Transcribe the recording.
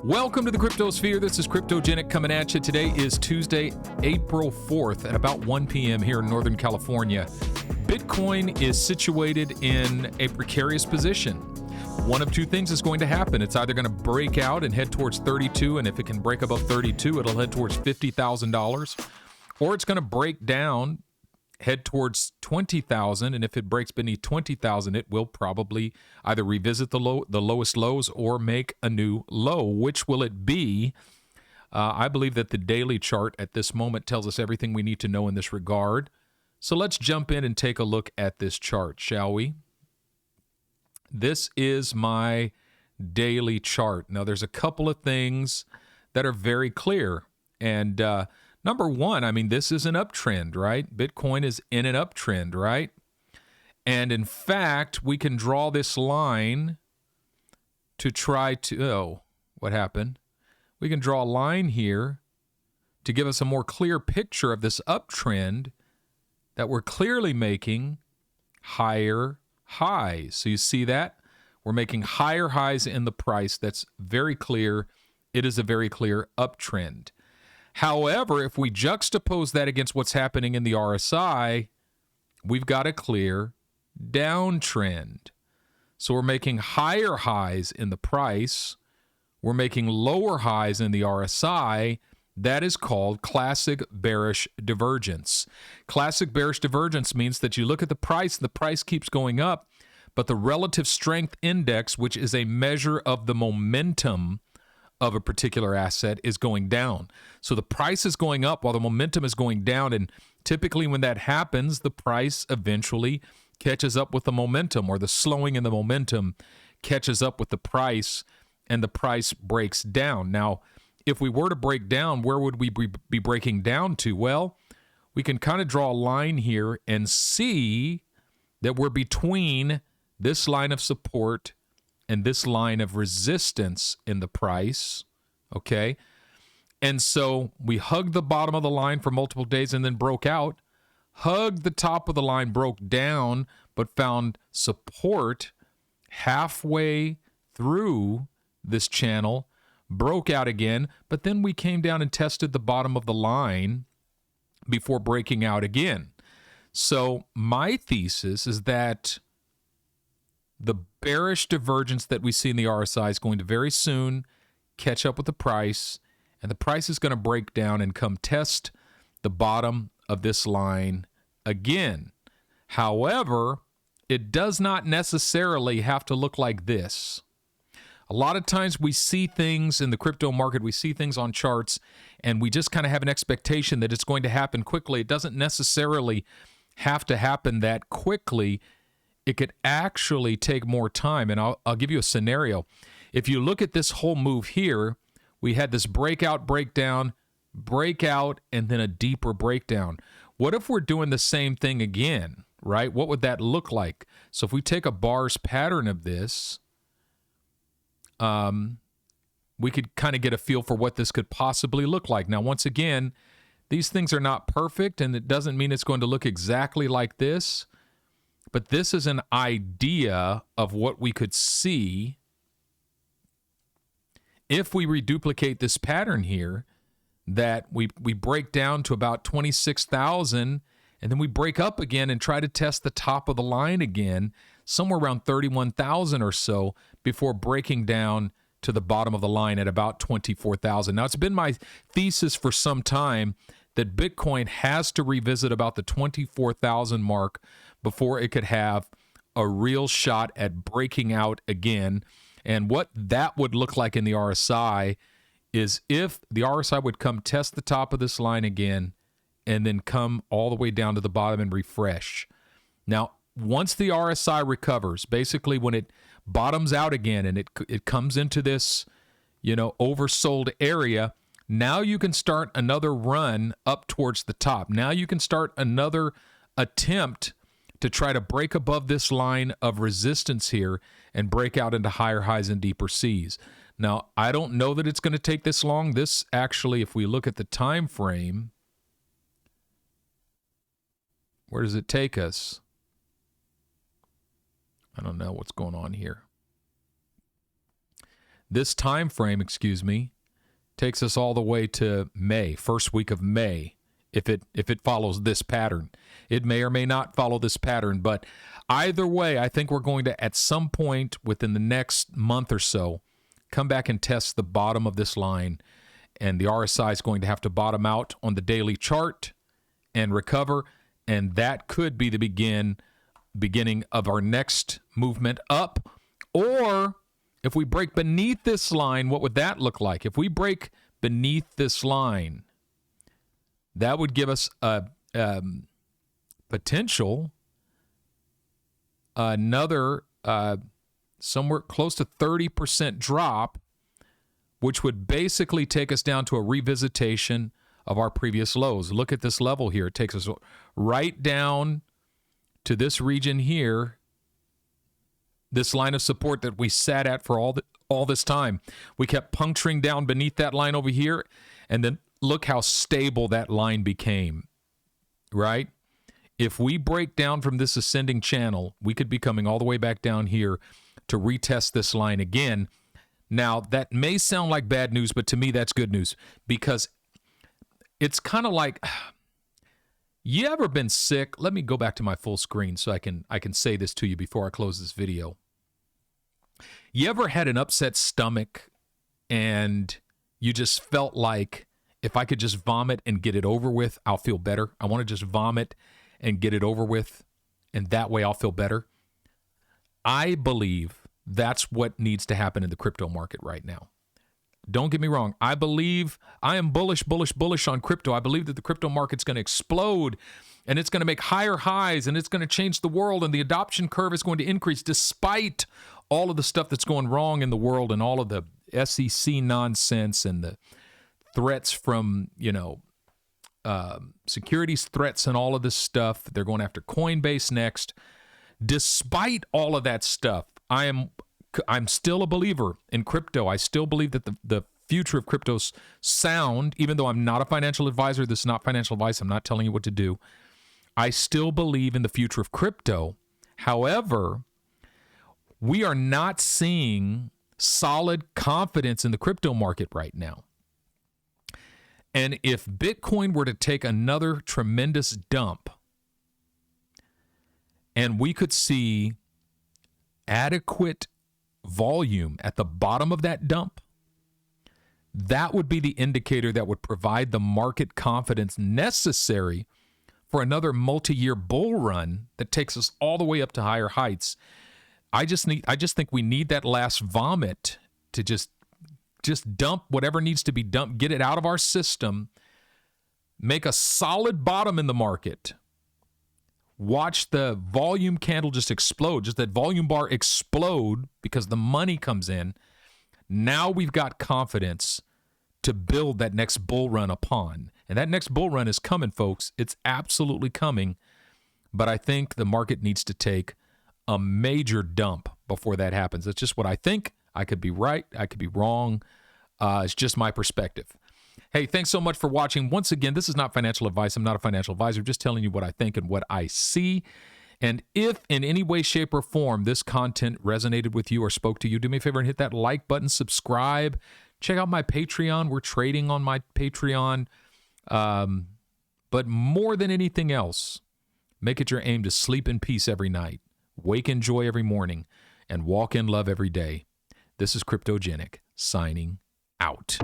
Welcome to the Cryptosphere. This is Cryptogenic coming at you. Today is Tuesday, April 4th at about 1 p.m. here in Northern California. Bitcoin is situated in a precarious position. One of two things is going to happen. It's either going to break out and head towards 32, and if it can break above 32, it'll head towards $50,000, or it's going to break down, head towards 20,000, and if it breaks beneath 20,000, it will probably either revisit the lowest lows or make a new low. Which will it be? I believe that the daily chart at this moment tells us everything we need to know in this regard. So let's jump in and take a look at this chart, shall we? This is my daily chart. Now, there's a couple of things that are very clear, and number one, I mean, this is an uptrend, right? Bitcoin is in an uptrend, right? And in fact, we can draw this line to try to, what happened? We can draw a line here to give us a more clear picture of this uptrend that we're clearly making higher highs. So you see that? We're making higher highs in the price. That's very clear. It is a very clear uptrend. However, if we juxtapose that against what's happening in the RSI, we've got a clear downtrend. So we're making higher highs in the price. We're making lower highs in the RSI. That is called classic bearish divergence. Classic bearish divergence means that you look at the price keeps going up, but the relative strength index, which is a measure of the momentum of a particular asset, is going down. So the price is going up while the momentum is going down, and typically when that happens, the price eventually catches up with the momentum, or the slowing in the momentum catches up with the price, and the price breaks down. Now, if we were to break down, where would we be breaking down to? Well, we can kind of draw a line here and see that we're between this line of support and this line of resistance in the price, okay? And so we hugged the bottom of the line for multiple days and then broke out, hugged the top of the line, broke down, but found support halfway through this channel, broke out again, but then we came down and tested the bottom of the line before breaking out again. So my thesis is that the bearish divergence that we see in the RSI is going to very soon catch up with the price, and the price is going to break down and come test the bottom of this line again. However, it does not necessarily have to look like this. A lot of times we see things in the crypto market, we see things on charts, and we just kind of have an expectation that it's going to happen quickly. It doesn't necessarily have to happen that quickly. It could actually take more time, and I'll give you a scenario. If you look at this whole move here, we had this breakout, breakdown, breakout, and then a deeper breakdown. What if we're doing the same thing again, right? What would that look like? So if we take a bars pattern of this, we could kind of get a feel for what this could possibly look like. Now, once again, these things are not perfect, and it doesn't mean it's going to look exactly like this. But this is an idea of what we could see if we reduplicate this pattern here, that we break down to about 26,000, and then we break up again and try to test the top of the line again, somewhere around 31,000 or so, before breaking down to the bottom of the line at about 24,000. Now, it's been my thesis for some time that Bitcoin has to revisit about the 24,000 mark before it could have a real shot at breaking out again. And what that would look like in the RSI is if the RSI would come test the top of this line again and then come all the way down to the bottom and refresh. Now, once the RSI recovers, basically when it bottoms out again and it comes into this, oversold area, now you can start another run up towards the top. Now you can start another attempt to try to break above this line of resistance here and break out into higher highs and deeper seas. Now, I don't know that it's going to take this long. This actually, if we look at the time frame, where does it take us? I don't know what's going on here. This time frame, takes us all the way to May, first week of May, if it follows this pattern. It may or may not follow this pattern, but either way, I think we're going to, at some point within the next month or so, come back and test the bottom of this line, and the RSI is going to have to bottom out on the daily chart and recover, and that could be the beginning of our next movement up. Or if we break beneath this line, what would that look like? If we break beneath this line, that would give us a potential another somewhere close to 30% drop, which would basically take us down to a revisitation of our previous lows. Look at this level here. It takes us right down to this region here, this line of support that we sat at for all this time. We kept puncturing down beneath that line over here, and then look how stable that line became, right? If we break down from this ascending channel, we could be coming all the way back down here to retest this line again. Now, that may sound like bad news, but to me, that's good news, because it's kind of like, you ever been sick? Let me go back to my full screen so I can say this to you before I close this video. You ever had an upset stomach and you just felt like, if I could just vomit and get it over with, I'll feel better. I want to just vomit and get it over with, and that way I'll feel better. I believe that's what needs to happen in the crypto market right now. Don't get me wrong. I am bullish on crypto. I believe that the crypto market's going to explode, and it's going to make higher highs, and it's going to change the world, and the adoption curve is going to increase despite all of the stuff that's going wrong in the world and all of the SEC nonsense and the threats from, securities threats and all of this stuff. They're going after Coinbase next. Despite all of that stuff, I'm still a believer in crypto. I still believe that the future of crypto's sound, even though I'm not a financial advisor. This is not financial advice. I'm not telling you what to do. I still believe in the future of crypto. However, we are not seeing solid confidence in the crypto market right now. And if Bitcoin were to take another tremendous dump, and we could see adequate volume at the bottom of that dump, that would be the indicator that would provide the market confidence necessary for another multi-year bull run that takes us all the way up to higher heights. I just think we need that last vomit to just dump whatever needs to be dumped, get it out of our system, make a solid bottom in the market. Watch the volume candle just explode, just that volume bar explode because the money comes in. Now we've got confidence to build that next bull run upon. And that next bull run is coming, folks. It's absolutely coming. But I think the market needs to take a major dump before that happens. That's just what I think. I could be right. I could be wrong. It's just my perspective. Hey, thanks so much for watching. Once again, this is not financial advice. I'm not a financial advisor. Just telling you what I think and what I see. And if in any way, shape, or form this content resonated with you or spoke to you, do me a favor and hit that like button, subscribe. Check out my Patreon. We're trading on my Patreon. But more than anything else, make it your aim to sleep in peace every night, wake in joy every morning, and walk in love every day. This is Cryptogenic, signing out.